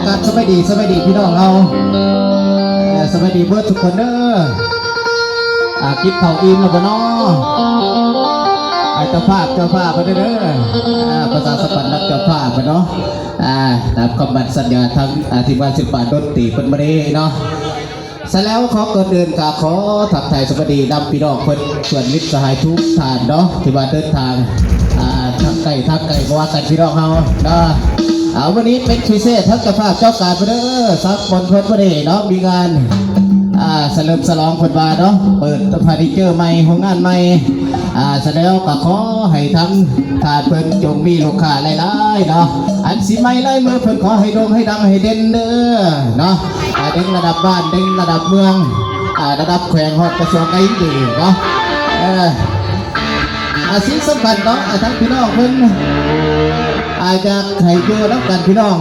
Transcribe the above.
กันสบายดีพี่น้องเราสบายดีเพื่อทุกคนเด้อกินข้าวอิ่มแล้วบ่เนาะเจ้าภาพมาเด้อภาษาสปันนักเจ้าภาพเนาะตามคำบัตรสัญญาทั้งทีมงานศิลปะดนตรีเป็นมาดีเนาะเสร็จแล้วขอก่อนเดินกาขอถักไทยสวัสดีนำพี่น้องเพื่อนส่วนมิตรสหายทุกท่านเนาะที่มาเดินทางทักไก่ก็ว่ากันพี่น้องเราเนาะวันนี้เป็นพิเศษทั้งเจ้าภาพเจ้าการไปเด้อสักคนเพื่อนมาดีเนาะมีงานเฉลิมฉลองคนบาเนาะเปิดเฟอร์นิเจอร์ใหม่ของงานใหม่เสร็จแล้วก็ขอให้ทั้งทานเพิ่นจงมีลูกค้าหลายๆเนาะอันสีไม้ไล่มือเพิ่นขอให้โด่งให้ดังให้เด่นเด้อเนาะเด่นระดับบ้านเด่นระดับเมืองระดับแขวงฮอดกระทรวงไอ้ดีเนาะสิ่งสำคัญเนาะทั้งพี่น้องเพิ่นอาจจะให้อยู่นับกันพี่น้อง